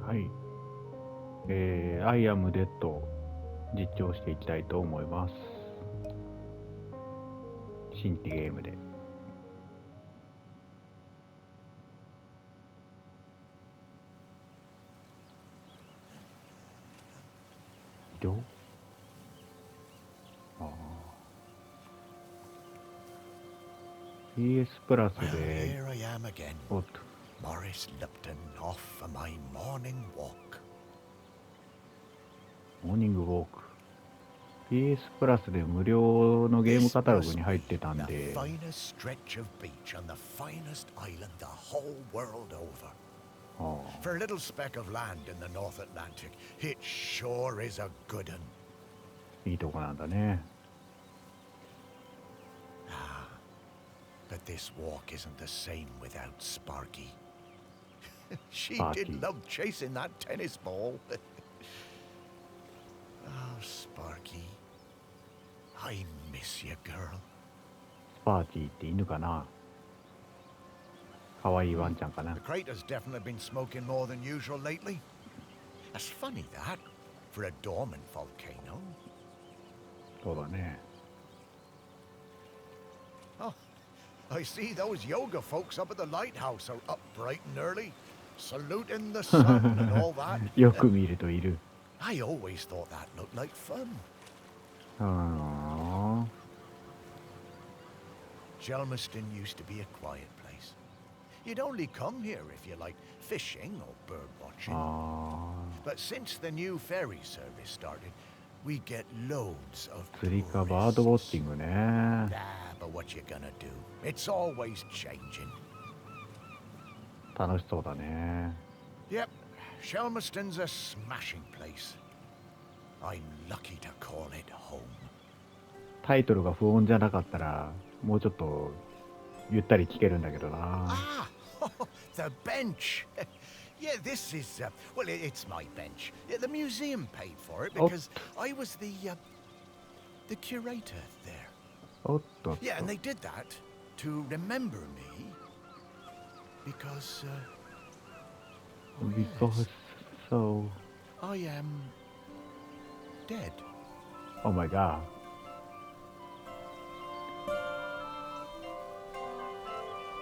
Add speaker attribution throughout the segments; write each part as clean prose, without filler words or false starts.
Speaker 1: はい。I am Dead 実況していきたいと思います。新規ゲームで。移動ああ。PS プラスで、おっと。
Speaker 2: Morris Lupton off for my morning walk.
Speaker 1: モーニングウォーク。PS プラスで無料のゲーム
Speaker 2: This
Speaker 1: カタログ
Speaker 2: must
Speaker 1: に
Speaker 2: be
Speaker 1: 入ってたん
Speaker 2: the
Speaker 1: で、
Speaker 2: finest stretch of beach on the finest island the whole world over.
Speaker 1: あ
Speaker 2: For a little speck of land in the North Atlantic, it sure is a good one.
Speaker 1: あ、いいとこなんだね。
Speaker 2: But this walk isn't the same without Sparky. She
Speaker 1: Sparky.
Speaker 2: did love chasing that tennis ball. Oh, Sparky. I miss you, girl.
Speaker 1: スパーティーって犬かな。かわいいワンちゃんかな。
Speaker 2: The crater's definitely been smoking more than usual lately. That's funny, that, for a dormant volcano.
Speaker 1: そうだね。
Speaker 2: Oh, I see those yoga folks up at the lighthouse are up bright and early, saluting the sun and all that.
Speaker 1: よく見るといる。
Speaker 2: I always thought that looked like fun.
Speaker 1: ああ。
Speaker 2: Shelmerston used to be a quiet place. You'd only come here if you liked fishing or bird watching.
Speaker 1: ああ。
Speaker 2: But since the new ferry service started, we get loads of
Speaker 1: 釣りかバードウォッチングね。
Speaker 2: Ah, but what you gonna do? It's always changing.
Speaker 1: 楽しそうだね。
Speaker 2: Yep, Shelmerston's a smashing place. I'm lucky to call it home.
Speaker 1: タイトルが不穏じゃなかったらもうちょっとゆったり聞けるんだけどな。
Speaker 2: Ah, the bench. Yeah, this is, well, it's my bench. Yeah, the museum paid for it because I was the curator there.
Speaker 1: おっとっと。
Speaker 2: Yeah, and they did that to remember me because,
Speaker 1: Because so.
Speaker 2: I am dead.
Speaker 1: Oh my god.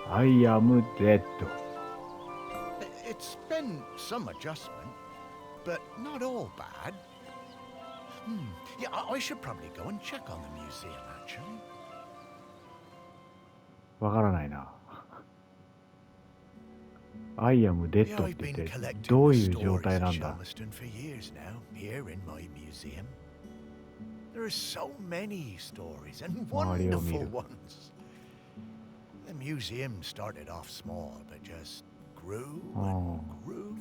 Speaker 1: I am dead.
Speaker 2: It's been some adjustment, but not all bad. Yeah, I should probably go and check on the museum, actually.
Speaker 1: わからないな。I am dead
Speaker 2: Yeah,
Speaker 1: っ
Speaker 2: I've
Speaker 1: て言
Speaker 2: been
Speaker 1: って
Speaker 2: collecting
Speaker 1: どう
Speaker 2: the
Speaker 1: いう状
Speaker 2: stories
Speaker 1: 態
Speaker 2: of
Speaker 1: なんだ。
Speaker 2: Shelmerston for years now, here in my museum. There are so many stories and wonderful ones. The museum started off small, but just grew and grew.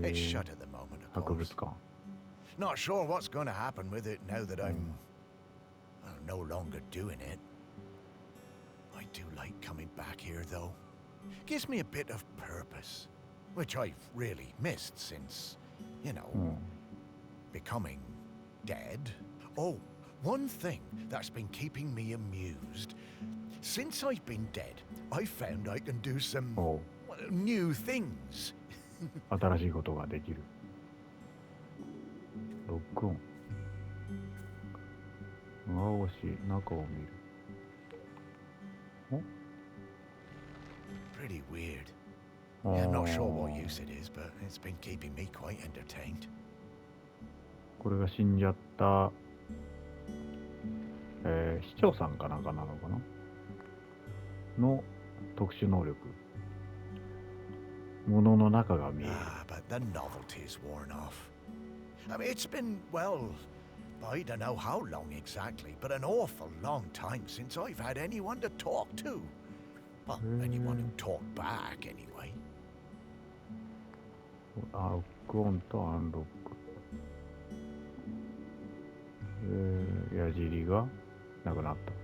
Speaker 2: It's shut at the moment, of
Speaker 1: 博物
Speaker 2: course.
Speaker 1: 館。
Speaker 2: Not sure what's going to happen with it now that I'm no longer doing it. I do like coming back here, though. Gives me a bit of purpose, which I've really missed since, you know, becoming dead. Oh, one thing that's been keeping me amused. Since I've been dead, I found I can do some new things.
Speaker 1: 新しいことができる。ロックオン。長押し、中を見る。
Speaker 2: Pretty weird. Yeah, I'm not sure what use it is, but it's been keeping me quite entertained.
Speaker 1: これが死んじゃった、市長さんかなんかなのかなの特殊能力。物の中が見える。
Speaker 2: But the novelty's worn off. I mean, it's been, well, I don't know how long exactly, but an awful long time since I've had anyone to talk to. Well, anyone who talked back, anyway.
Speaker 1: ロックオンとアンロック。矢尻がなくなった。こ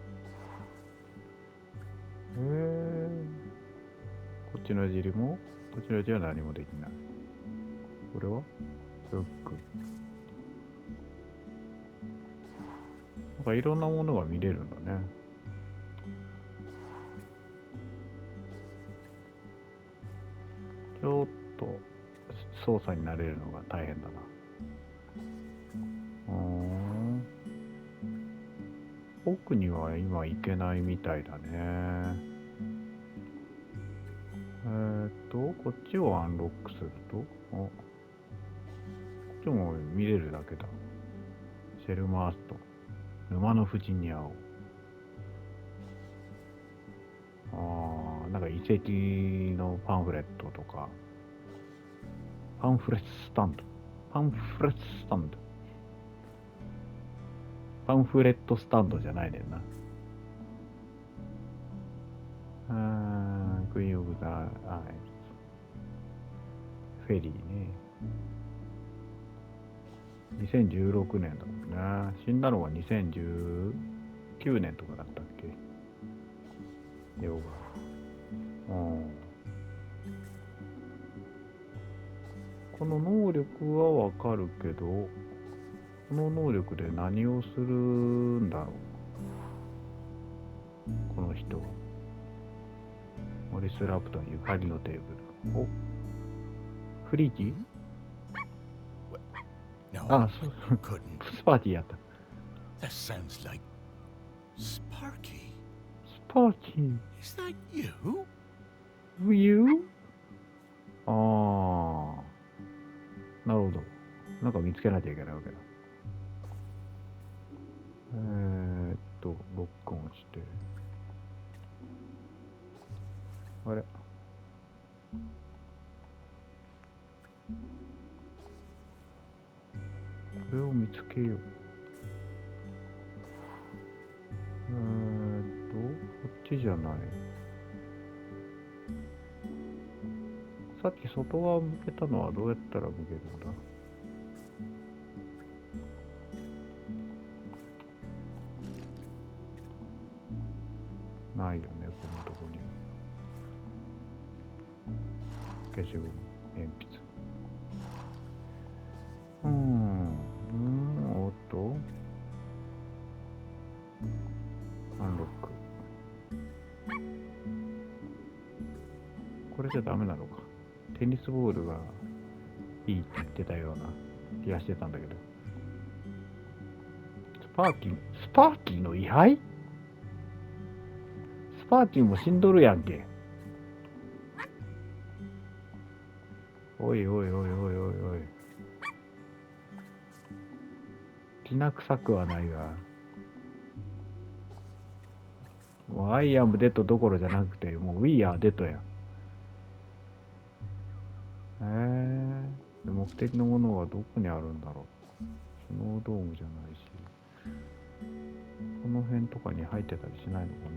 Speaker 1: っちの矢尻もこっちの矢尻は何もできない。これはロック。なんかいろんなものが見れるんだね。ちょっと操作に慣れるのが大変だな。奥には今行けないみたいだね。こっちをアンロックすると、こっちも見れるだけだ。シェルマースト、沼の藤に会おう。なんか遺跡のパンフレットとか、パンフレットスタンド、パンフレットスタンド、パンフレットスタンドじゃないねんな。クイーンオブザアイズ、フェリーね。2016年だもんね。死んだのは2019年とかだったっけ。ヨガ。この能力はわかるけど、この能力で何をするんだろう、この人は。モリス・ラプトンゆかりのテーブル。お、フリーキー。
Speaker 2: No,
Speaker 1: あ、
Speaker 2: I couldn't.
Speaker 1: スパーティーやった。
Speaker 2: That sounds like Sparky.
Speaker 1: スパーティー。
Speaker 2: Is that you?
Speaker 1: You? なるほど。なんか見つけなきゃいけないわけだ。ロックオンして。あれ、これを見つけよう。こっちじゃない。さっき外側向けたのはどうやったら向けるんだ。ないよね、このとこに。消しゴム、鉛筆。おっと。アンロック。これじゃダメなのか。テニスボールがいいって言ってたような気がしてたんだけど。スパーキーの位牌？スパーキーも死んどるやんけ。おいおいおいおいおいおい。きな臭くはないが。もうアイアムデッドどころじゃなくて、もうウィーアーデッドやん。目的のものはどこにあるんだろう。スノードームじゃないし。この辺とかに入ってたりしないのかな。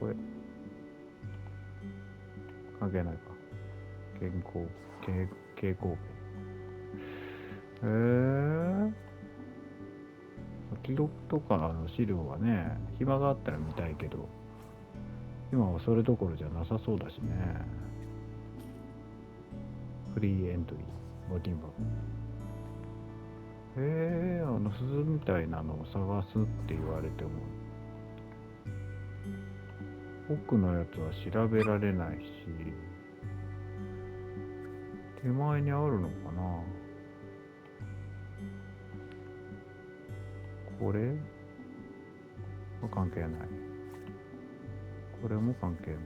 Speaker 1: これ関係ないか。蛍光ペン。記録とかの資料はね、暇があったら見たいけど、今はそれどころじゃなさそうだしね。フリーエントリー、募金箱。鈴みたいなのを探すって言われても、奥のやつは調べられないし、手前にあるのかな。これは関係ない。これも関係ない。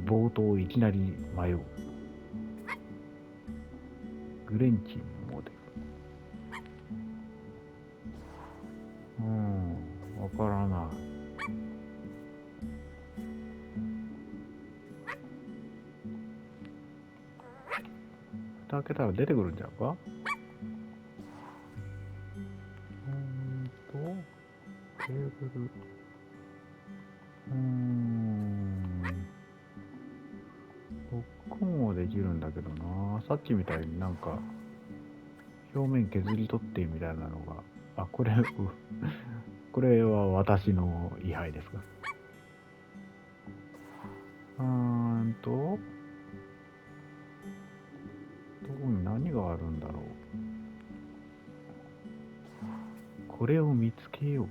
Speaker 1: 冒頭いきなり迷う。グレンチンモデル。わからない。蓋開けたら出てくるんちゃうか。テーブル。ロックオンはできるんだけどな。さっきみたいになんか表面削り取ってみたいなのが。これこれは私の位牌ですか。どこに何があるんだろう。これを見つけよう。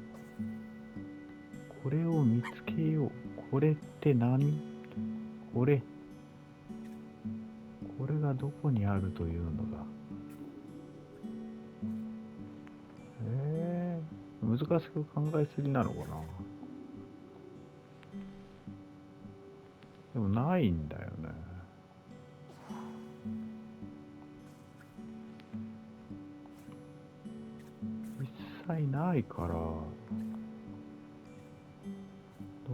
Speaker 1: これを見つけよう。これって何？これがどこにあるというのだ。難しく考えすぎなのかな。でもないんだよね。実際ないからど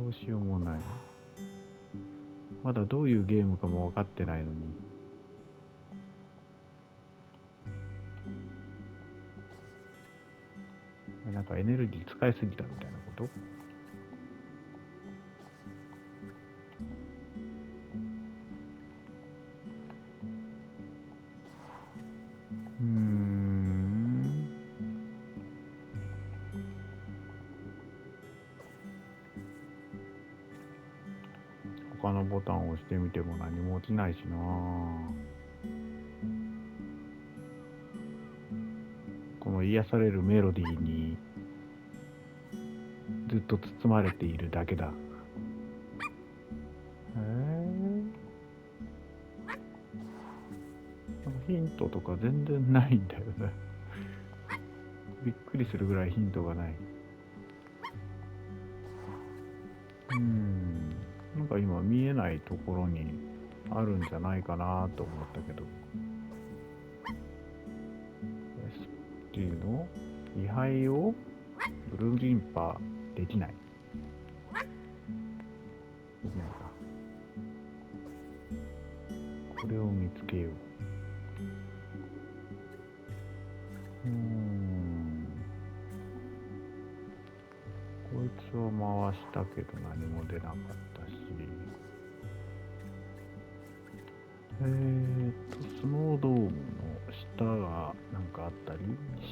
Speaker 1: うしようもない。まだどういうゲームかも分かってないのに。なんかエネルギー使いすぎたみたいなこと？他のボタンを押してみても何も起きないしな。この癒されるメロディーにずっと包まれているだけだ。ヒントとか全然ないんだよね。びっくりするぐらいヒントがない。なんか今見えないところにあるんじゃないかなと思ったけど。SP の位牌をブルーリンパできない。できないか。これを見つけよう。こいつを回したけど何も出なかったし。スノードームの下がなんかあったり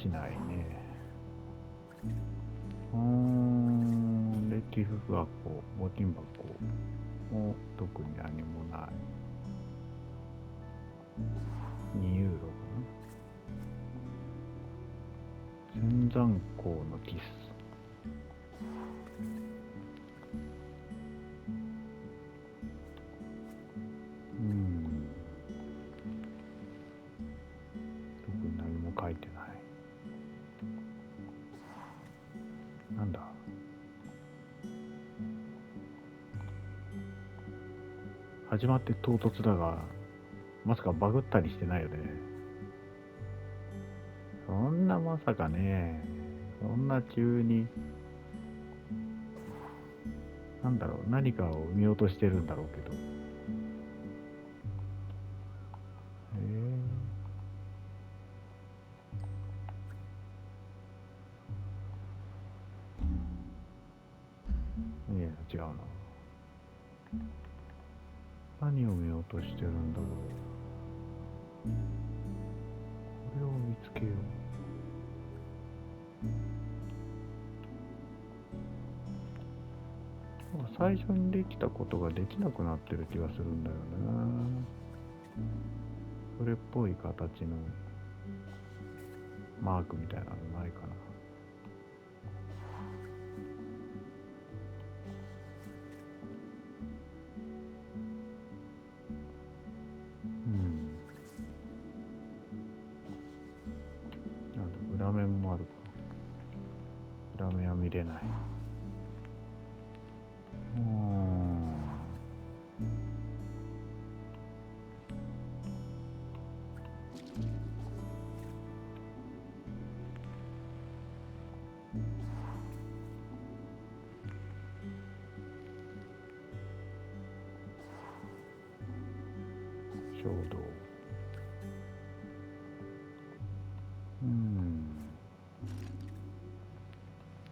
Speaker 1: しないね。で、寄付箱、募金箱も特に何もない。2ユーロかな。仙山港のキス。特に何も書いてない。なんだ。始まって唐突だが、まさかバグったりしてないよね。そんなまさかね。そんな急になんだろう、何かを見落としてるんだろうけど。いや、違うな。何を見落としてるんだろう。これを見つけよう。最初にできたことができなくなってる気がするんだよね。それっぽい形のマークみたいなのないかな。裏面もあるか。裏面は見れない。衝動。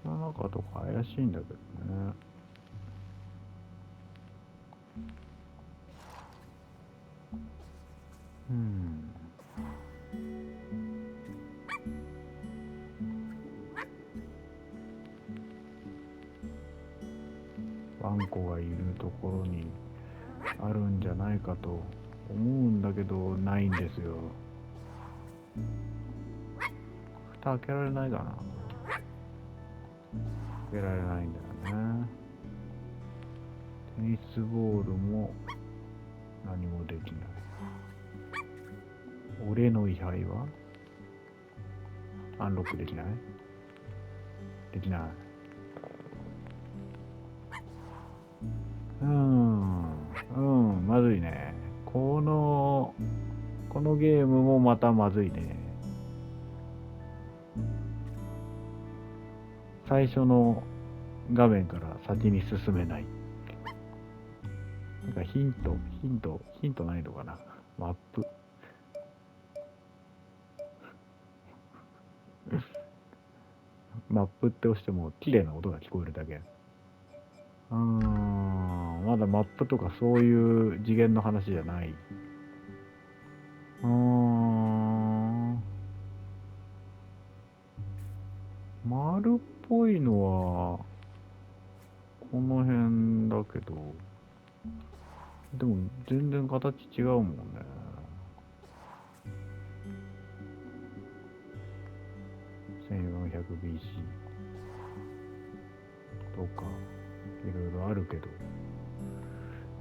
Speaker 1: この中とか怪しいんだけどね。ワンコがいるところにあるんじゃないかと思うんだけど、ないんですよ。蓋開けられないかな。けられないんだよね。テニスボールも何もできない。俺の位牌はアンロックできない？できない。まずいね。このゲームもまたまずいね。最初の画面から先に進めない。なんかヒントないのかな。マップ。マップって押しても綺麗な音が聞こえるだけ。まだマップとかそういう次元の話じゃない。丸っぽいのはこの辺だけど、でも全然形違うもんね。1400BC とかいろいろあるけど、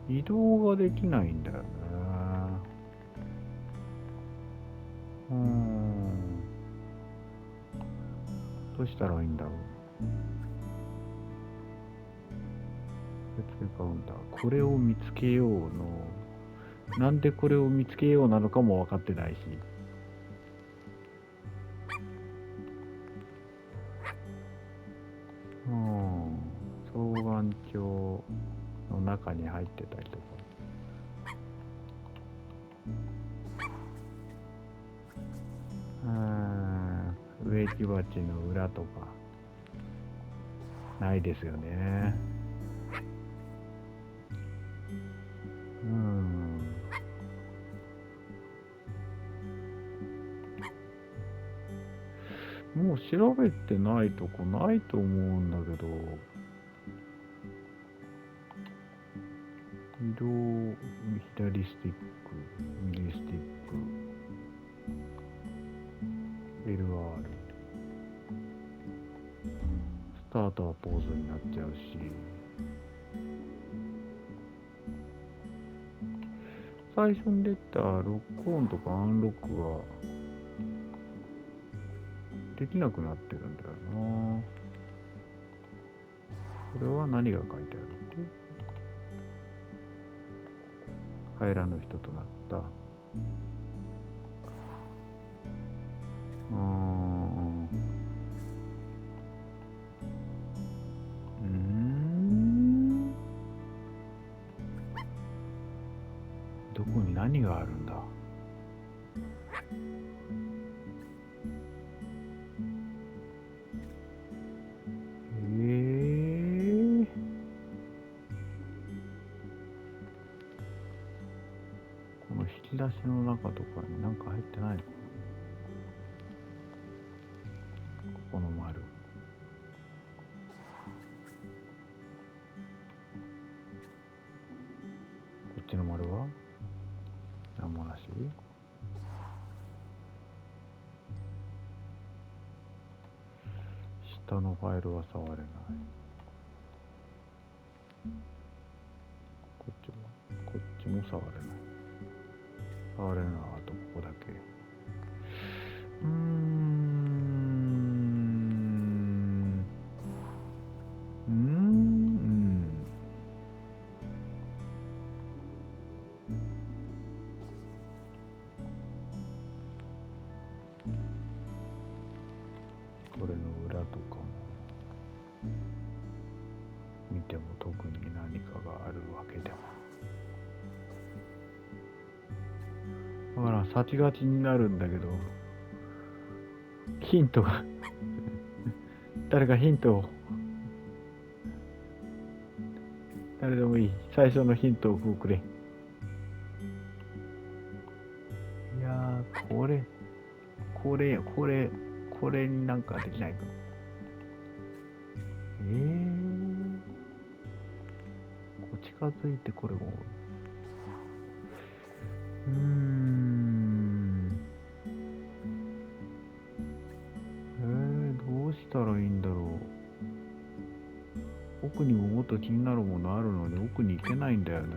Speaker 1: 移動ができないんだよね。どうしたらいいんだろう。受付カウンター。これを見つけようの、なんでこれを見つけようなのかも分かってないし。双眼鏡の中に入ってたりとか。植木鉢の裏とかないですよね。もう調べてないとこないと思うんだけど、移動、左スティック、右スティック、LR。スタートはポーズになっちゃうし、最初に出たロックオンとかアンロックができなくなってるんだよな。これは何が書いてある？帰らぬ人となった。どこに何があるんだ？この引き出しの中とかに何か入ってないの？ここの丸。こっちの丸は何もなし？下のファイルは触れない。こっちも触れない。触れるのはあとここだけ。これの裏とかも見ても特に何かがあるわけでも。だから先がちになるんだけど、ヒントが誰かヒントを、誰でもいい、最初のヒントをくれ。いやー、これになんかできないか。こう近づいてこれも。どうしたらいいんだろう。奥にももっと気になるものあるのに奥に行けないんだよね。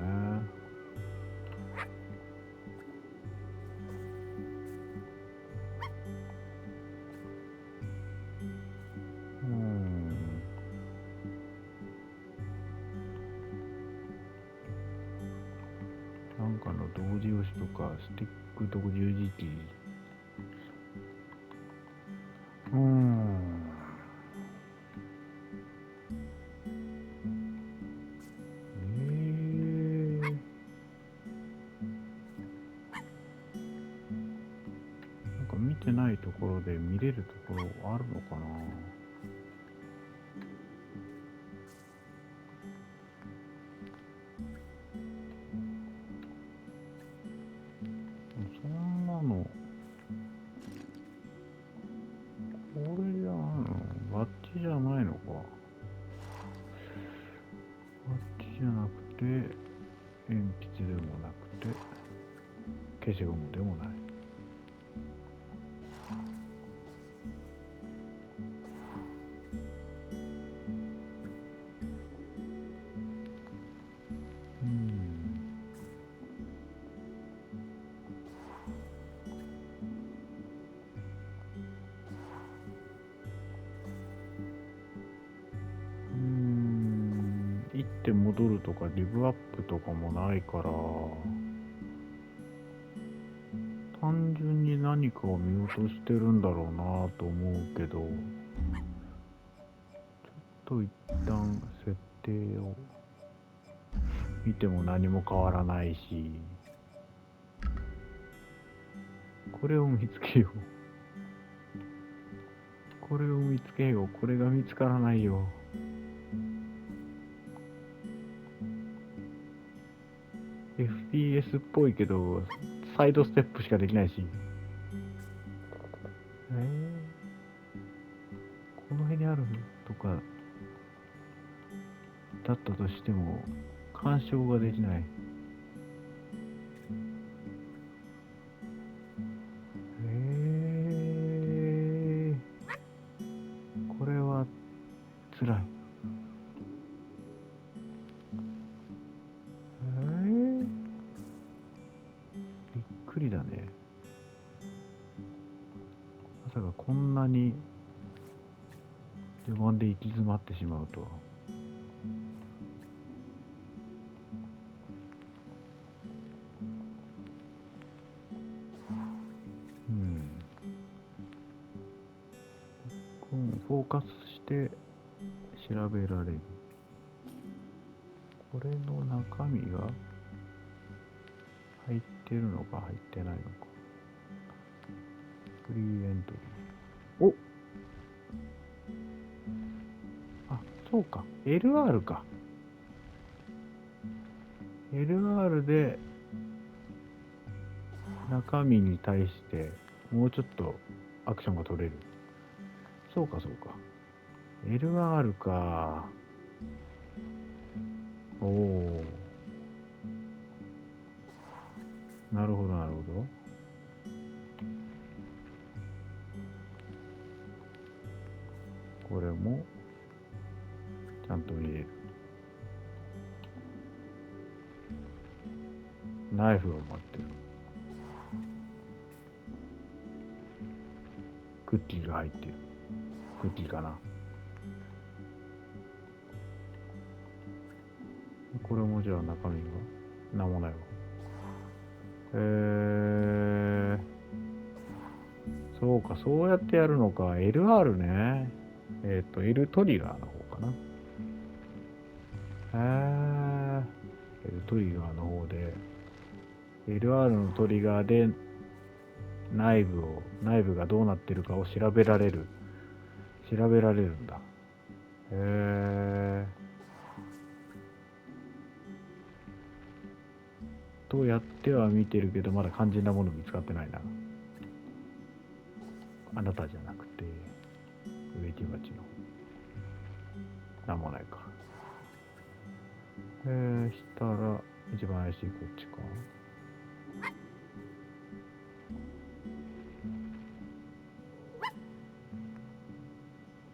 Speaker 1: なんかの同時押しとかスティックと十字キー。なんか見てないところで見れるところあるのかな。そんなのこれじゃないの？バッジじゃないのか。バッジじゃなくて鉛筆でもなくて消しゴムでもない。行って戻るとかリブアップとかもないから、単純に何かを見落としてるんだろうなと思うけど、ちょっと一旦設定を見ても何も変わらないし、これを見つけよう。これを見つけよう。これが見つからないよ。FPS っぽいけど、サイドステップしかできないし。この辺にあるとかだったとしても、干渉ができない。これは辛い。びっくりだね。まさかこんなに序盤で行き詰まってしまうとは。フォーカスして調べられる。これの中身が入ってるのか入ってないのか。フリーエントリー。あ、そうか。LR か。LR で中身に対してもうちょっとアクションが取れる。そうかそうか。LR か。おお。なるほどなるほど。これもちゃんと見れる。ナイフを持ってる。クッキーが入ってる。クッキーかな。これもじゃあ中身がなんもないわ。そうか、そうやってやるのか。LR ね。L トリガーの方かな。L トリガーの方で、LR のトリガーで内部がどうなってるかを調べられるんだ。とやっては見てるけど、まだ肝心なもの見つかってないな。あなたじゃなくて、植木鉢の。なんもないか。したら、一番怪しいこっちか。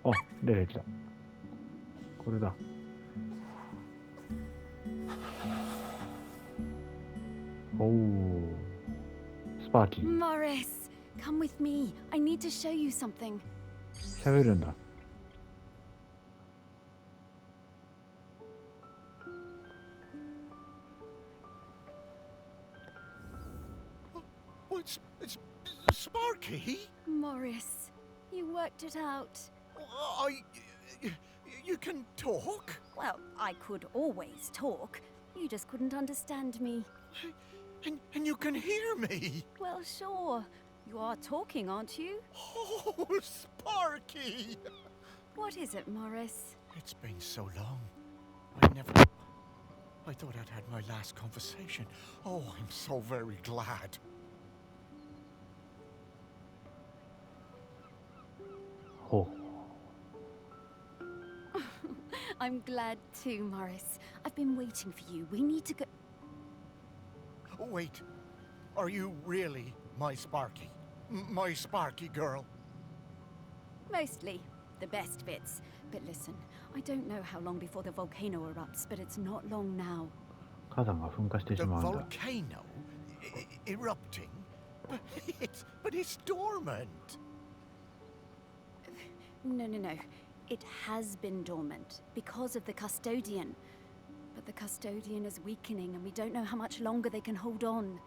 Speaker 1: あ、出てきた。これだ。おお、スパーキー
Speaker 3: Morris, come with me. I need to show you something.
Speaker 1: 喋るんだ。
Speaker 2: Oh, it's Sparky.
Speaker 3: Morris, you worked it out.
Speaker 2: You can talk?
Speaker 3: Well, I could always talk. You just couldn't understand me.
Speaker 2: And you can hear me?
Speaker 3: Well, sure. You are talking, aren't you?
Speaker 2: Oh, Sparky!
Speaker 3: What is it, Morris?
Speaker 2: It's been so long. I thought I'd had my last conversation. Oh, I'm so very glad.
Speaker 1: Oh.
Speaker 3: I'm glad too, Morris. I've been waiting for you. We need to go.
Speaker 2: Oh, wait. Are you really my Sparky? My Sparky girl?
Speaker 3: Mostly. The best bits. But listen, I don't know how long before the volcano erupts, but it's not long now.
Speaker 1: 火山が噴火してし
Speaker 2: The
Speaker 1: まうんだ。
Speaker 2: volcano erupting? But it's dormant.
Speaker 3: No. It has been dormant because of the custodian. But the custodian is weakening and we don't know how much longer they can hold on.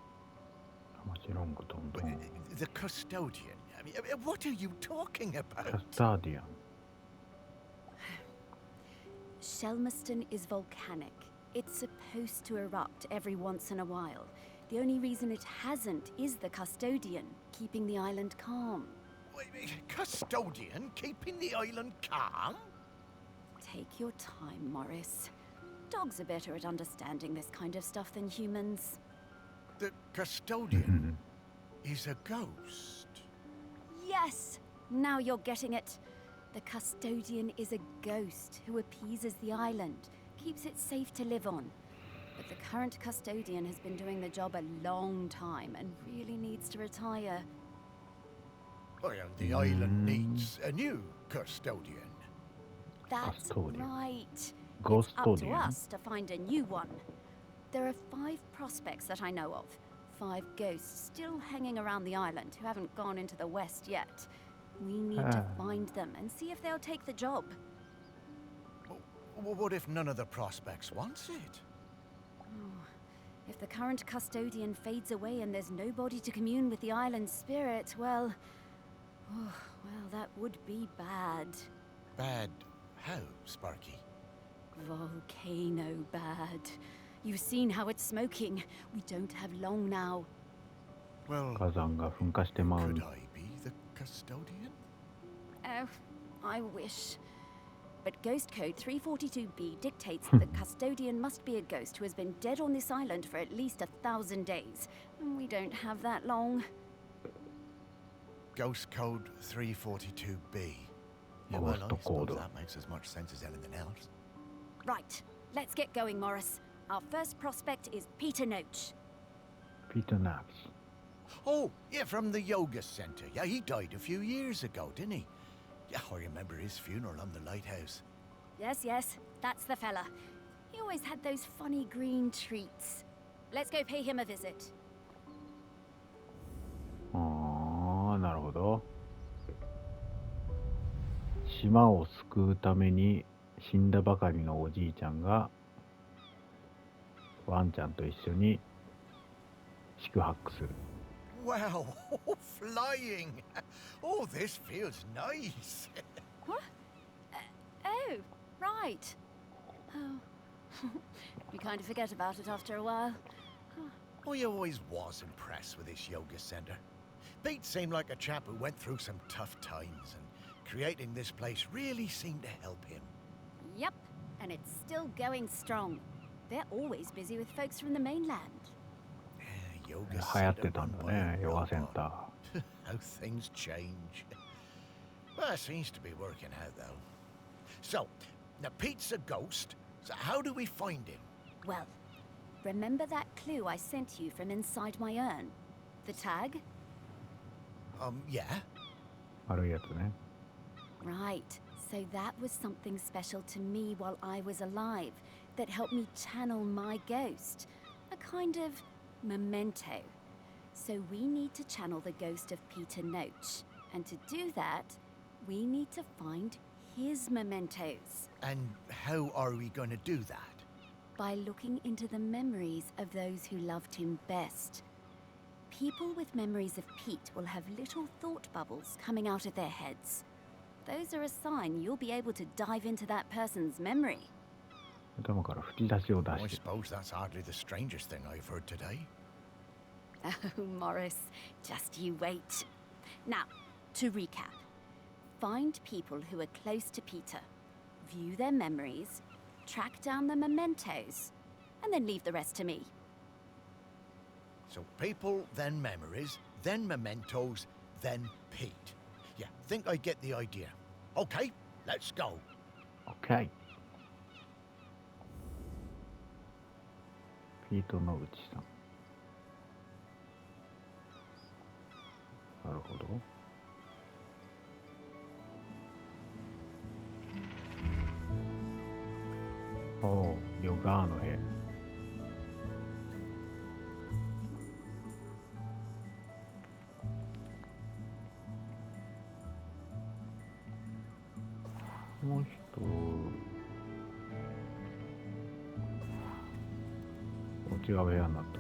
Speaker 1: How much longer,どんどん。
Speaker 2: The custodian? I mean, what are you talking
Speaker 1: カ
Speaker 2: about?
Speaker 1: スターディアン。
Speaker 3: Shelmerston is volcanic. It's supposed to erupt every once in a while. The only reason it hasn't is the custodian, keeping the island calm.
Speaker 2: Wait, custodian keeping the island calm?
Speaker 3: Take your time, Morris. Dogs are better at understanding this kind of stuff than humans.
Speaker 2: The custodian is a ghost.
Speaker 3: Yes! Now you're getting it. The custodian is a ghost who appeases the island, keeps it safe to live on. But the current custodian has been doing the job a long time and really needs to retire.
Speaker 2: Well, the island needs a new custodian.
Speaker 3: That's
Speaker 1: Custodian.
Speaker 3: right. It's up to
Speaker 1: Ghostodian.
Speaker 3: us to find a new one. There are 5 prospects that I know of. 5 ghosts still hanging around the island who haven't gone into the west yet. We need to find them and see if they'll take the job.
Speaker 2: What if none of the prospects wants it?
Speaker 3: If the current custodian fades away and there's nobody to commune with the island's spirit, well, that would be bad.
Speaker 2: Bad how, Sparky?
Speaker 3: Volcano bad. You've seen how it's smoking. We don't have long now.
Speaker 2: Well,
Speaker 1: 火山が噴火してまう
Speaker 2: could。I be the custodian?
Speaker 3: Oh, I wish. But Ghost Code 342B dictates that the custodian must be a ghost who has been dead on this island for at least 1,000 days. And we don't have that long.
Speaker 2: Ghost Code 342B. Yeah,
Speaker 1: Ghost
Speaker 2: I suppose
Speaker 1: code.
Speaker 2: that makes as much sense as anything else.
Speaker 3: Right, let's get going, Morris. Our first prospect is Peter Noach.
Speaker 1: ピーター・ナッツ。
Speaker 2: Oh, yeah, from the yoga center. Yeah, he died a few years ago, didn't he? Yeah, I remember his funeral on the lighthouse.
Speaker 3: Yes, that's the fella. He always had those funny green treats. Let's go pay him a visit.
Speaker 1: ああ、なるほど。島を救うために死んだばかりのおじいちゃんがワンちゃんと一緒に宿泊する。
Speaker 2: Wow, flying! Oh, this feels nice.
Speaker 3: What? Oh, right. Oh, you kind of forget about it after a while.
Speaker 2: I always was impressed with this yoga center. Pete seemed like a chap who went through some tough times, and creating this place really seemed to help him.
Speaker 3: Yep, and it's still going strong. They're always busy with folks from the mainland.
Speaker 2: Yoga
Speaker 1: 流行っ
Speaker 2: center
Speaker 1: てたん
Speaker 2: run
Speaker 1: だ
Speaker 2: by a
Speaker 1: ね、ヨガセン
Speaker 2: robot.
Speaker 1: ター。
Speaker 2: How things change. Well, it seems to be working out, though. So, now Pete's a ghost, so how do we find him?
Speaker 3: Well, remember that clue I sent you from inside my urn? The tag?
Speaker 2: Yeah?
Speaker 1: 悪いやつね。
Speaker 3: Right. So that was something special to me while I was alive that helped me channel my ghost. A kind of memento. So we need to channel the ghost of Peter Noach. And to do that, we need to find his mementos.
Speaker 2: And how are we going to do that?
Speaker 3: By looking into the memories of those who loved him best. People with memories of Pete will have little thought bubbles coming out of their heads. Those are a sign you'll be able to dive into that person's memory.
Speaker 1: 頭から吹き出しを出
Speaker 2: I
Speaker 1: して。
Speaker 2: suppose that's hardly the strangest thing I've heard today.
Speaker 3: Oh, Morris, just you wait. Now, to recap. Find people who are close to Peter, view their memories, track down the mementos, and then leave the rest to me.
Speaker 2: So people, then memories, then mementos, then Pete. Yeah, think I get the idea. Okay, let's go.
Speaker 1: OK。ピートの内さん。なるほど。おお、ヨガーの部屋。この人、違う部屋になった。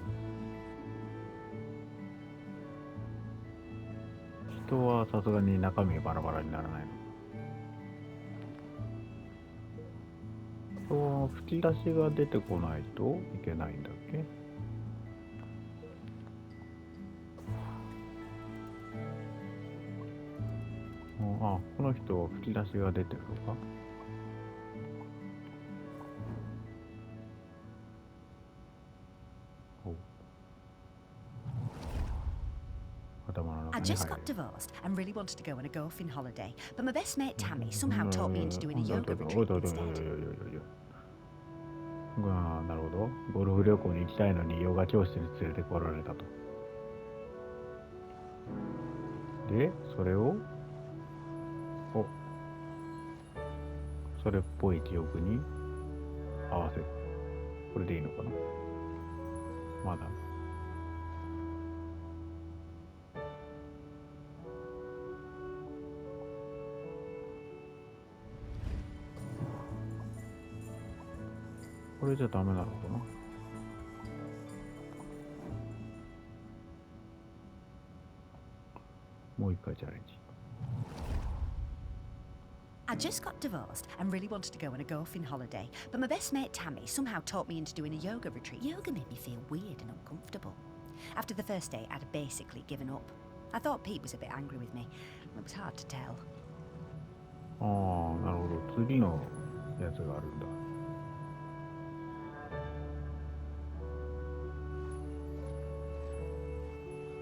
Speaker 1: 人はさすがに中身バラバラにならないの。吹き出しが出てこないといけないんだっけ？あ、この人は吹き出しが出てるのか？I
Speaker 4: just got divorced and really wanted to go on a golfing holiday, but my best mate Tammy somehow talked me into doing a yoga retreat instead.
Speaker 1: なるほど。ゴルフ旅行に行きたいのにヨガ教室に連れてこられたと。で、それをそれっぽい記憶に合わせる。これでいいのかな？まだ。これじゃダメなのかな？もう一回チャレンジ。
Speaker 4: I just got divorced and really wanted to go on a golfing holiday, but my best mate Tammy somehow talked me into doing a yoga retreat. Yoga made me feel weird and uncomfortable. After the first day, I'd basically given up. I thought Pete was a bit angry with me. It was hard to tell.
Speaker 1: ああ、なるほど。次のやつがあるんだ。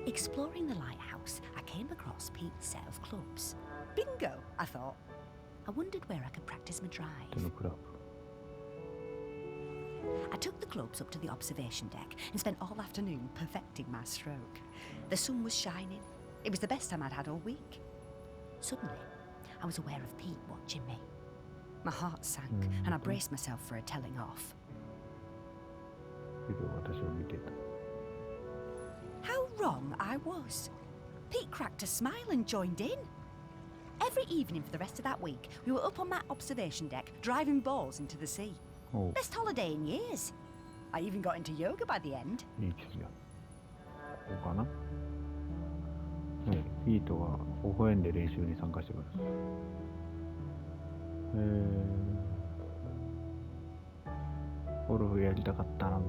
Speaker 4: Exploring the lighthouse, I came across Pete's set of clubs. Bingo, I thought. I wondered where I could practice my drive.
Speaker 1: 手のクラブ。
Speaker 4: I took the clubs up to the observation deck and spent all afternoon perfecting my stroke. The sun was shining. It was the best time I'd had all week. Suddenly, I was aware of Pete watching me. My heart sank and I braced myself for a telling off.
Speaker 1: けど私を見てた。
Speaker 4: How wrong I was. Pete cracked a smile and joined in. Every evening for the rest of that week, we were up on that observation deck, driving balls into the sea.
Speaker 1: おう、
Speaker 4: Best holiday in years. I even got into yoga by the end.
Speaker 1: いいですよ。ここかな？ピートが微笑んで練習に参加してください。ゴルフやりたかった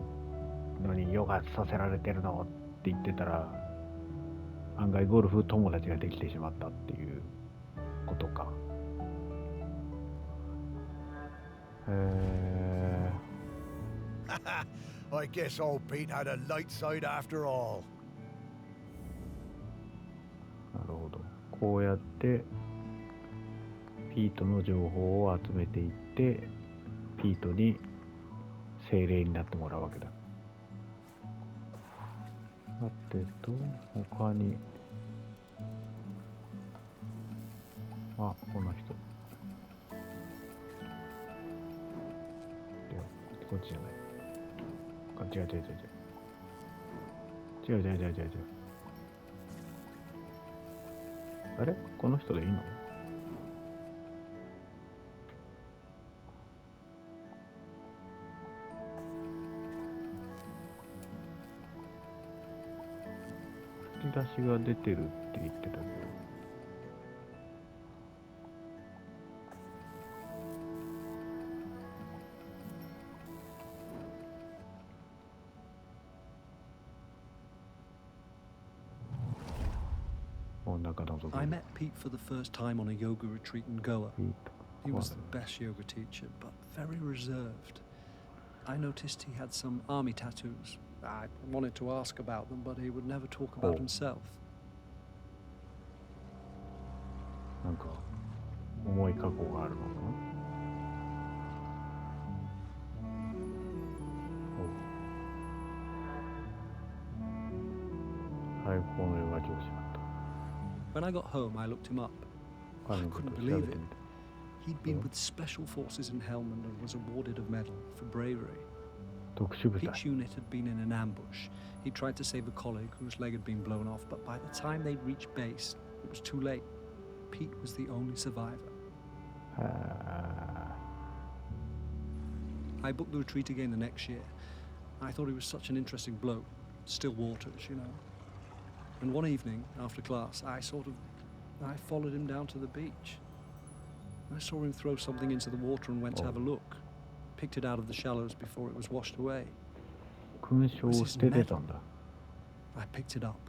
Speaker 1: のにヨガさせられてるのって言ってたら、案外ゴルフ友達ができてしまったっていうことか。
Speaker 2: I guess old Pete had a light side after all.
Speaker 1: なるほど。こうやってピートの情報を集めていってピートに精霊になってもらうわけだ。さてと他にこの人でこっちじゃない。違う。違う違う違う違う違う。あれこの人でいいの？吹き出しが出てるって言ってたけど。
Speaker 5: I met Pete for the first time on a yoga retreat in Goa. He was the best yoga teacher, but very reserved. I noticed he had some army tattoos. I wanted to ask about them, but he would never talk about himself.
Speaker 1: なんか重い過去があるのかな。最高のヨガ教師だった。
Speaker 5: When I got home, I looked him up. I couldn't believe it. He'd been with Special Forces in Helmand and was awarded a medal for bravery. Pete's unit had been in an ambush. He tried to save a colleague whose leg had been blown off, but by the time they'd reached base, it was too late. Pete was the only survivor. I booked the retreat again the next year. I thought he was such an interesting bloke. Still waters, you know. And one evening, after class, I followed him down to the beach. I saw him throw something into the water and went to have a look. Picked it out of the shallows before it was washed away. It was his medal. I picked it up.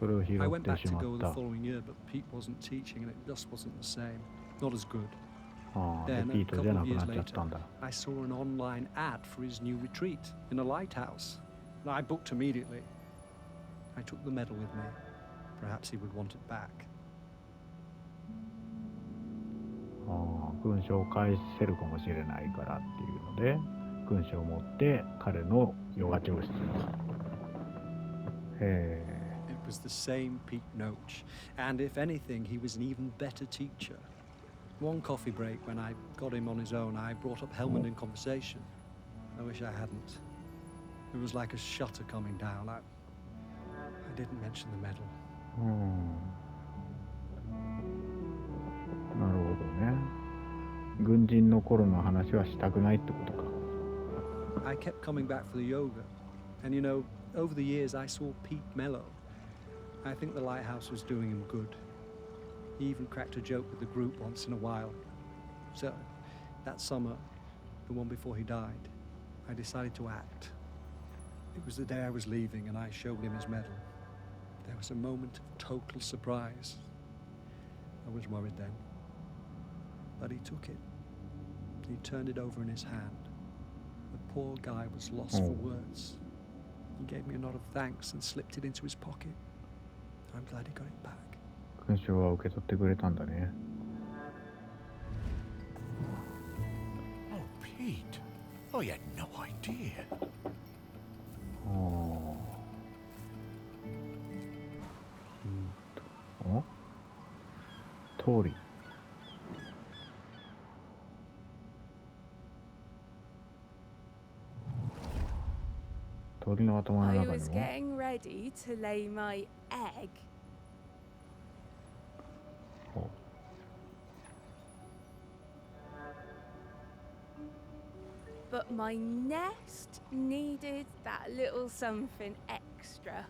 Speaker 5: I went back to go the following year, but Pete wasn't teaching and it just wasn't the same. Not as good. Then, a couple of years later, I saw an online ad for his new retreat in a lighthouse. I booked immediately. I took the medal with me. Perhaps he would want it back.
Speaker 1: 勲章を返せるかもしれないからっていうので、勲章を持って彼のヨガ教室に。
Speaker 5: It was the same Pete Noach, and if anything, he was an even better teacher. One coffee break, when I got him on his own, I brought up Helmand in conversation. I wish I hadn't. It was like a shutter coming down. I didn't mention the medal.
Speaker 1: なるほどね。軍人の頃の話はしたくないってことか。
Speaker 5: I kept coming back for the yoga, and you know, over the years I saw Pete mellow. I think the lighthouse was doing him good. He even cracked a joke with the group once in a while. So, that summer, the one before he died, I decided to act. It was the day I was leaving and I showed him his medal. There was a moment of total surprise. I was worried then. But he took it. He turned it over in his hand. The poor guy was lost for words. He gave me a nod of thanks and slipped it into his pocket. I'm glad he got it back.
Speaker 1: 勲章は受け取ってくれたんだね。
Speaker 2: Oh, Pete. I had no idea.
Speaker 1: 通り。鳥の頭の
Speaker 6: I
Speaker 1: 中
Speaker 6: was
Speaker 1: にも。
Speaker 6: getting ready to lay my egg. But my nest needed that little something extra.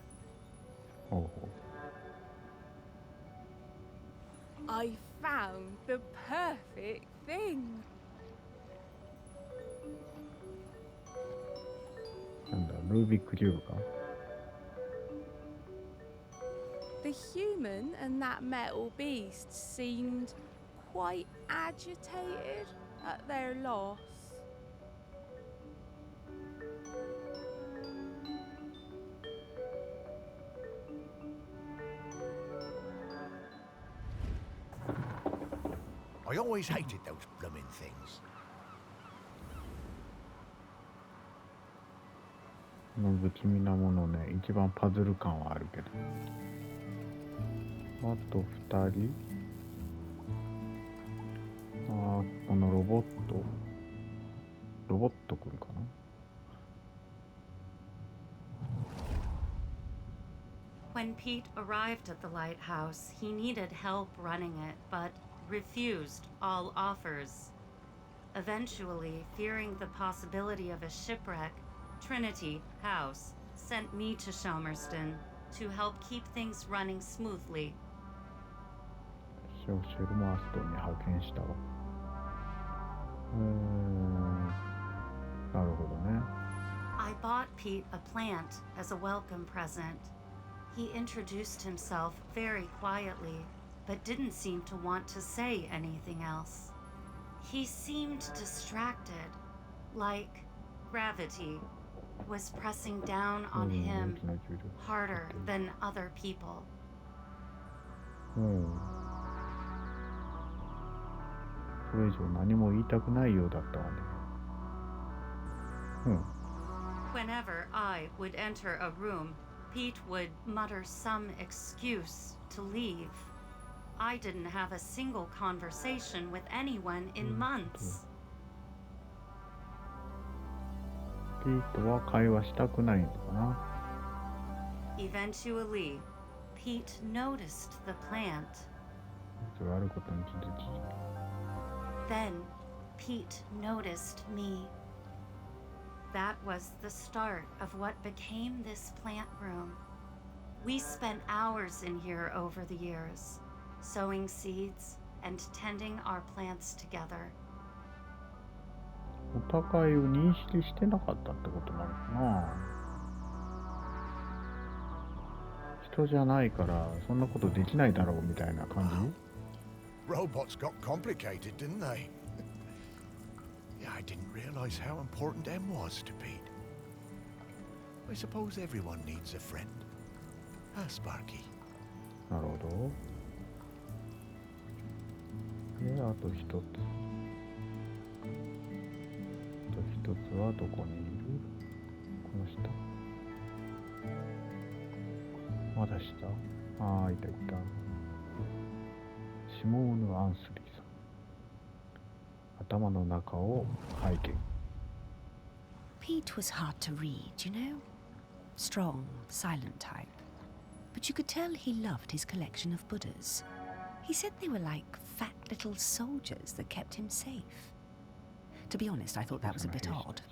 Speaker 6: I found the perfect thing.
Speaker 1: なんだ、ルービックキューブか。
Speaker 6: The human and that metal beast seemed quite agitated at their loss.
Speaker 2: I always hated those blooming things.
Speaker 1: 不気味なものね、一番パズル感はあるけど。あと2人。このロボットくんかな。
Speaker 7: When Pete arrived at the lighthouse, he needed help running it, but refused all offers. Eventually, fearing the possibility of a shipwreck, Trinity House sent me to Shelmerston to help keep things running smoothly.
Speaker 1: シェルマーストンに派遣したわ。なるほどね。
Speaker 7: I bought Pete a plant as a welcome present. He introduced himself very quietly, but didn't seem to want to say anything else. He seemed distracted, like gravity was pressing down on him harder than other people.
Speaker 1: それ以上何も言いたくないようだったわね。
Speaker 7: Whenever I would enter a room, Pete would mutter some excuse to leave. I didn't have a single conversation with anyone in months.
Speaker 1: ピートは会話したくないのかな。
Speaker 7: Eventually, Pete noticed the plant.
Speaker 1: それあることに気づき。
Speaker 7: Then, Pete noticed me. That was the start of what became this plant room. We spent hours in here over the years, sowing seeds and tending our plants together.
Speaker 1: お互いを認識してなかったってことなのかな。人じゃないからそんなことできないだろうみたいな感じ。
Speaker 2: Robots got complicated, didn't they? Yeah, I didn't realize how important M was to Pete. I suppose everyone needs a friend. Huh, Sparky?
Speaker 1: なるほど。で、あと一つ。あと一つはどこにいる？この下？まだ下？ああ、いたいた。シモーヌ・アンスリーさん。頭の中を拝見。
Speaker 4: Pete was hard to read, you know? Strong, silent type. But you could tell he loved his collection of Buddhas. He said they were like fat little soldiers that kept him safe. To be honest, I thought that was a bit odd.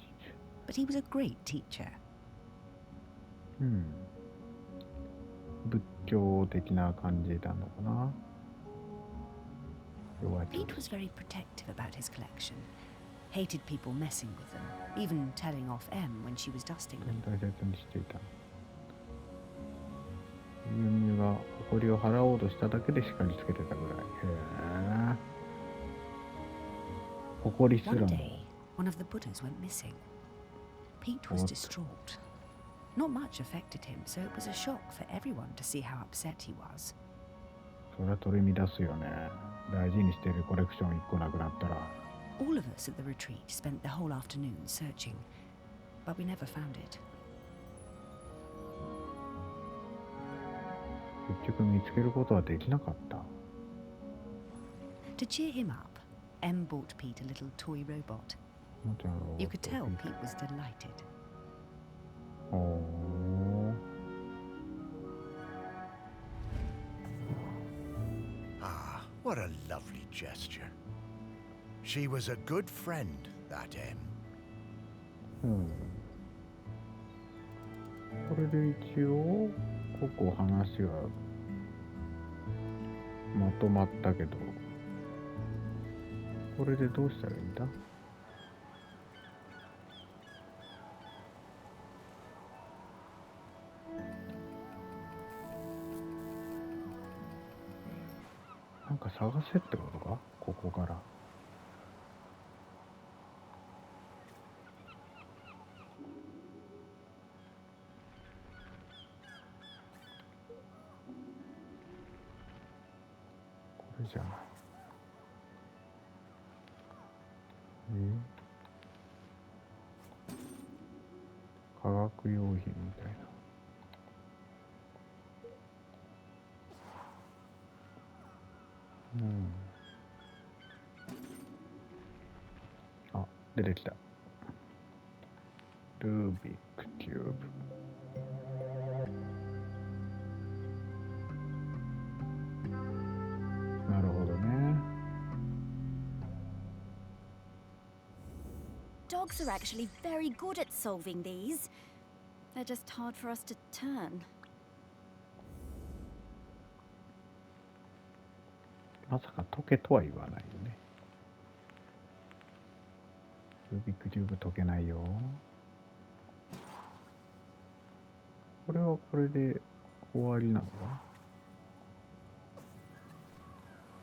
Speaker 4: But he was a great teacher.
Speaker 1: 仏教的な感じなのかな。
Speaker 4: Pete was very protective about his collection. Hated people messing with them, even telling off M when she was dusting them.
Speaker 1: 大切にしていた。ユミが埃を払おうとしただけで叱りつけてたぐらい。へえ。埃すら
Speaker 4: One
Speaker 1: も。
Speaker 4: day, one of the Buddhas went missing. Pete was distraught. Not much affected him, so it was a shock for everyone to see how upset he was.
Speaker 1: それは取り乱すよね。大事にしているコレクション1個なくなったら。
Speaker 4: All of us at the retreat spent the whole afternoon searching, but we never found it.
Speaker 1: 結局見つけることはできなかった。
Speaker 4: To cheer him up, M bought Pete a little toy robot.
Speaker 1: もちろん
Speaker 4: You could tell Pete was delighted.
Speaker 1: おー。
Speaker 2: Ah, what a lovely gesture. She was a good friend, that M.
Speaker 1: これで一応ここ話はまとまったけど、これでどうしたらいいんだ？なんか探せってことか？ここから。これじゃない。化学用品みたいな。あ、出てきた。ルービックキューブ。
Speaker 3: dogs are actually very good at solving these. They're just hard for us to turn.
Speaker 1: まさか解けとは言わないよね。ルービックキューブ解けないよ。これはこれで終わりなのか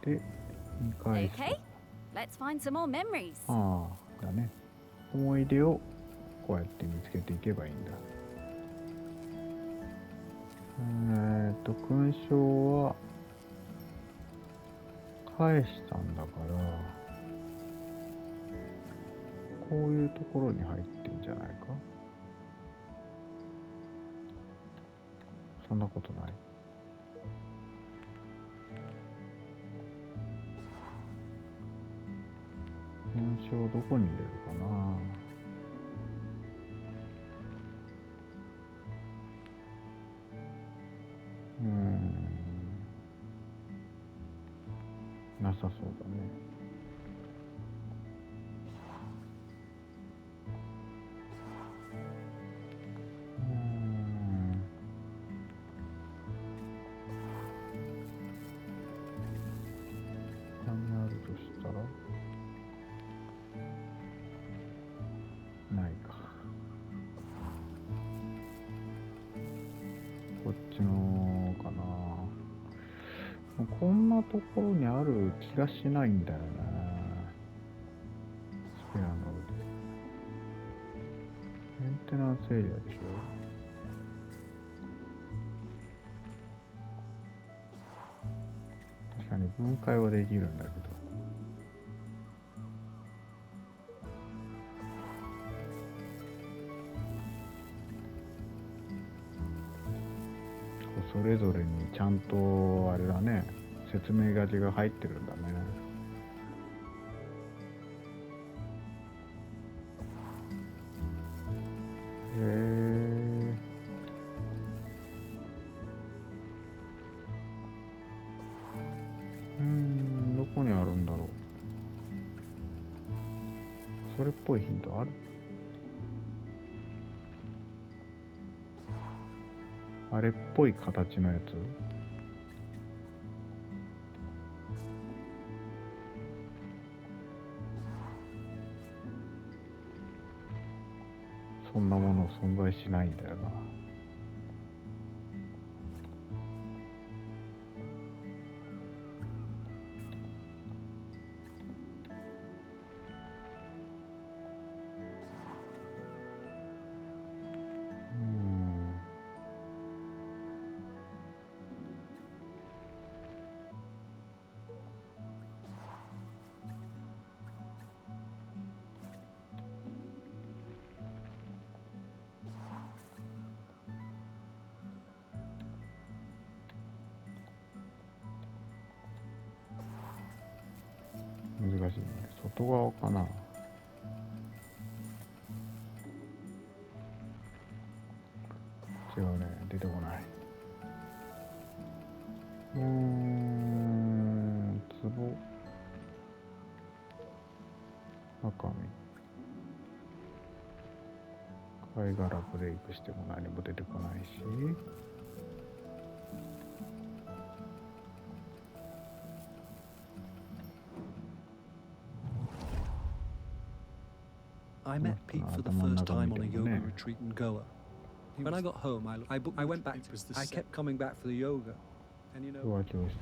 Speaker 1: な。で、見返す。
Speaker 3: Okay, let's find some more memories.
Speaker 1: ああ、だね。思い出をこうやって見つけていけばいいんだ。勲章は返したんだから、こういうところに入ってんじゃないか。そんなことない。勲章どこに入れるかな。なさそうだね。何あるとしたらないか。こっちのかな。こんなところにある気がしないんだよね。スペアの腕。メンテナンスエリアでしょ。確かに分解はできるんだけど。それぞれにちゃんとあれだね、説明書きが入ってるんだね。へえ。どこにあるんだろう。それっぽいヒントある？あれっぽい形のやつ。そんなもの存在しないんだよな。難しいね。外側かな。違うね。出てこない。壺。赤身。貝殻ブレイクしても何も出てこないし。
Speaker 5: I met Pete for the first time on a yoga retreat in Goa. When I got home, I went back to I kept coming back for the yoga. And you know,
Speaker 1: ヨガ教室。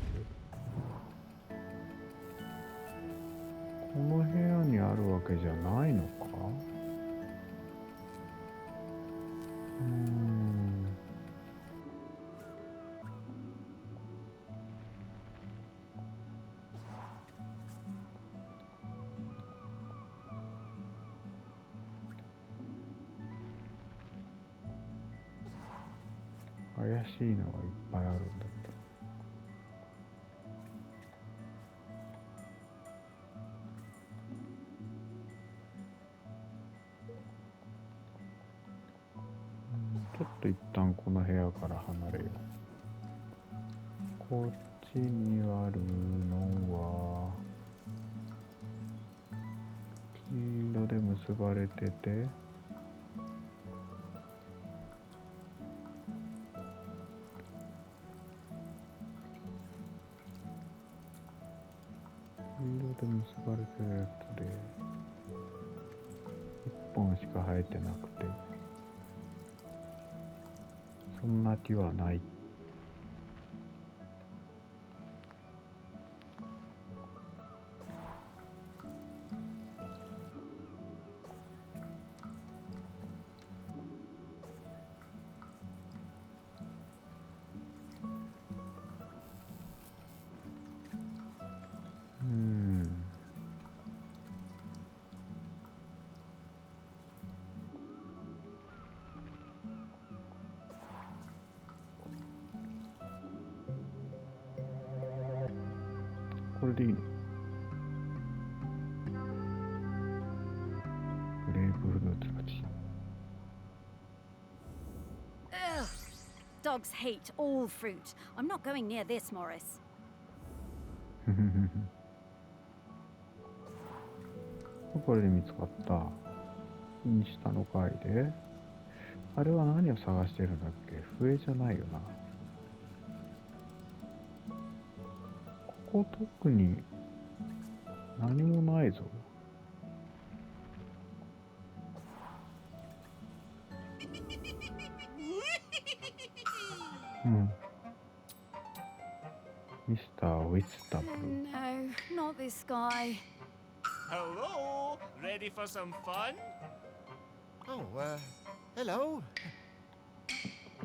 Speaker 1: この部屋にあるわけじゃないのか。怪しいのがいっぱいあるんだった。ちょっと一旦この部屋から離れよう。こっちにあるのは黄色で結結ばれてて、色で結ばれてるやつで1本しか生えてなくて、そんな木はない。これでいいの？グレープフルーツ味。
Speaker 3: Ugh. Dogs hate all fruit. I'm not going near this, Morris.
Speaker 1: これで見つかった。右下の階で。あれは何を探してるんだっけ？笛じゃないよな。ここ特に何もないぞ。うん。ミスター・ウィスタブル。
Speaker 3: No, not this guy.
Speaker 8: Hello, ready for some fun?
Speaker 2: Oh, hello.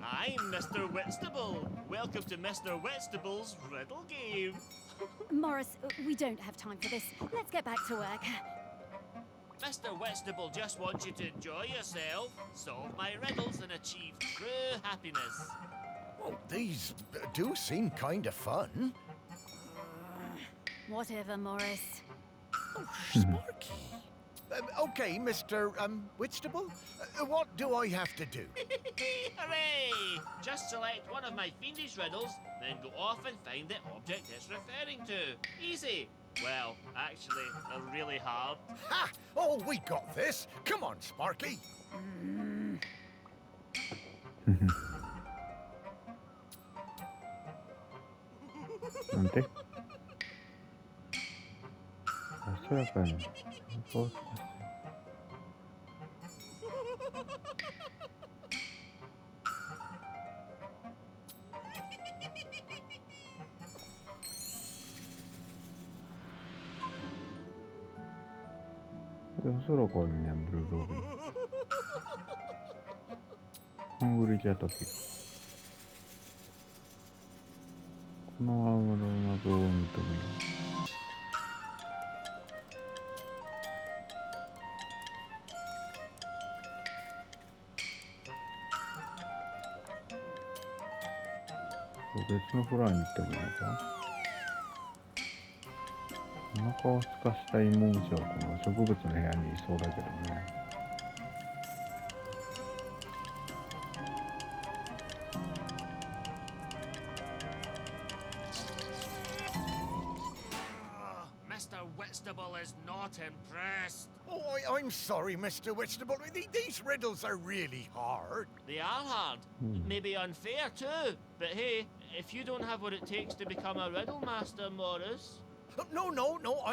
Speaker 8: I'm Mr. Whitstable. Welcome to Mr. Whitstable's riddle game.
Speaker 3: Morris, we don't have time for this. Let's get back to work.
Speaker 8: Mr. Whitstable just wants you to enjoy yourself, solve my riddles, and achieve true happiness.
Speaker 2: Oh, these do seem kind of fun.
Speaker 3: Whatever, Morris.
Speaker 2: Oh, Sparky. Okay, Mr. Whitstable, what do I have to do?
Speaker 8: Hooray! Just select one of my fiendish riddles, then go off and find the object it's referring to. Easy. Well, actually, they're really hard.
Speaker 2: Ha! Oh, we got this. Come on, Sparky.
Speaker 1: なんて？明らかに。おそらくね、ブルーロービー。ハングリージャトピ。このアームの謎を認める。別のフロアに行ってもいいのか？お腹をすかした芋虫はこの植物の部屋にいそうだけどね。
Speaker 8: Mr. Whitstable is not impressed.
Speaker 2: Oh, I'm sorry, Mr. Whitstable. These riddles are really hard.
Speaker 8: They are hard, maybe unfair too. But hey, if you don't have what it takes to become a riddle master, Morris.
Speaker 2: No,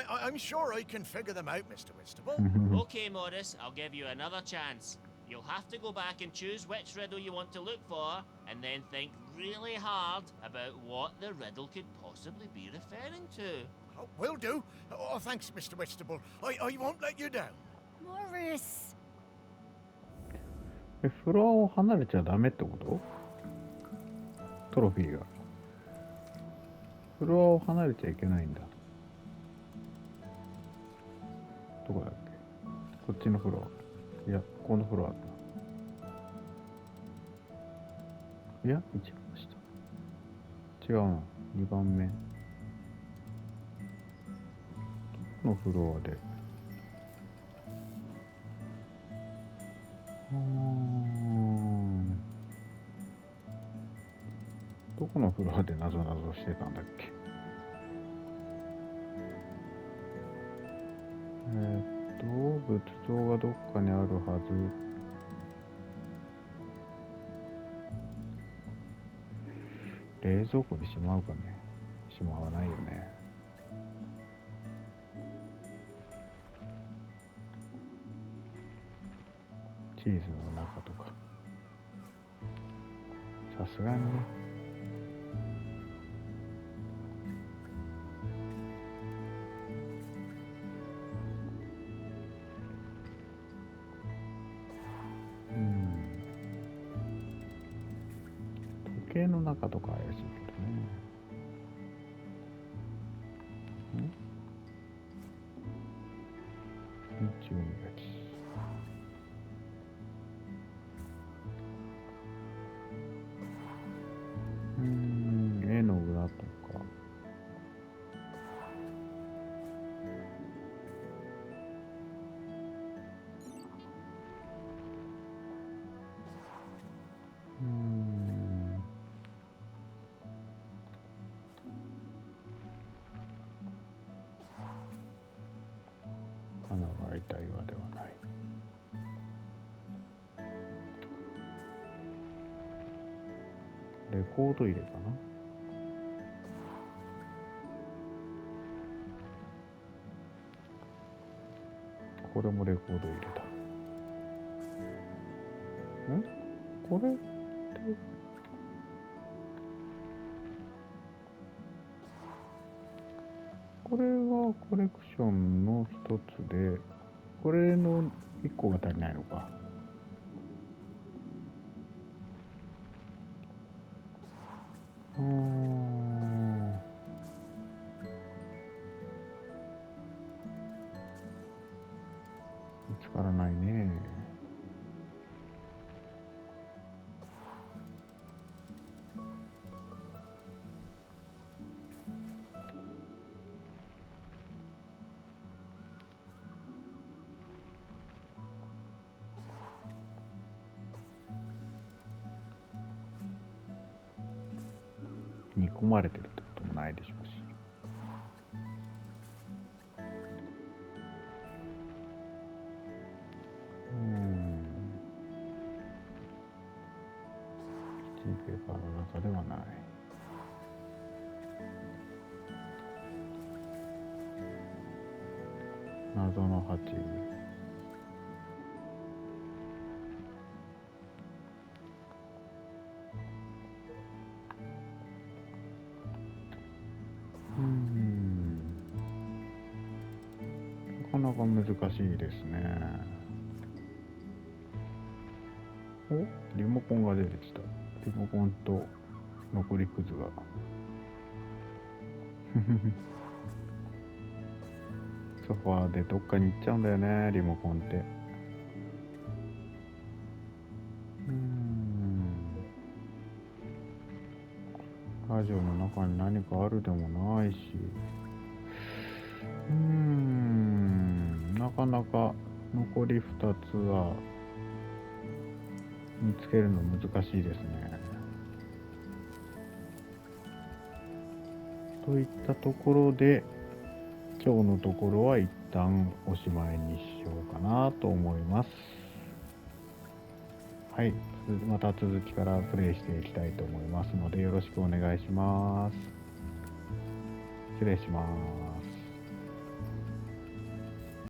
Speaker 2: I'm sure I can figure them out, Mr. Whitstable.
Speaker 8: Okay, Morris, I'll give you another chance. You'll have to go back and choose which riddle you want to look for, and then think really hard about what the riddle could possibly be referring to.
Speaker 2: Oh, will do. Oh, thanks, Mr. Whitstable. I won't let you down.
Speaker 3: Morris!
Speaker 1: フロアを離れちゃダメってこと？トロフィーが。フロアを離れちゃいけないんだ。どこだっけ？こっちのフロア。いや、このフロアだ。いや、一番下。違うな。2番目。どのフロアで。どこのフロアで謎々してたんだっけ？仏像がどっかにあるはず。冷蔵庫にしまうかね。しまわないよね。チーズの中とか。さすがにね。時計の中とか怪しいけどね。日曜日。絵の裏とか。穴が開いた岩ではない。レコード入れかな。これもレコード入れた。これってこれはコレクションの一つで、これの一個が足りないのか。見つからないね。煮込まれてるってこともないでしょうし。キッチンペーパーの中ではない。謎の鉢植え。なかなか難しいですね。お、リモコンが出てきた。リモコンと残りくずが。ソファーでどっかに行っちゃうんだよね、リモコンって。ラジオの中に何かあるでもないし。なかなか残り2つは見つけるの難しいですね。といったところで今日のところは一旦おしまいにしようかなと思います。はい、また続きからプレイしていきたいと思いますのでよろしくお願いします。失礼します。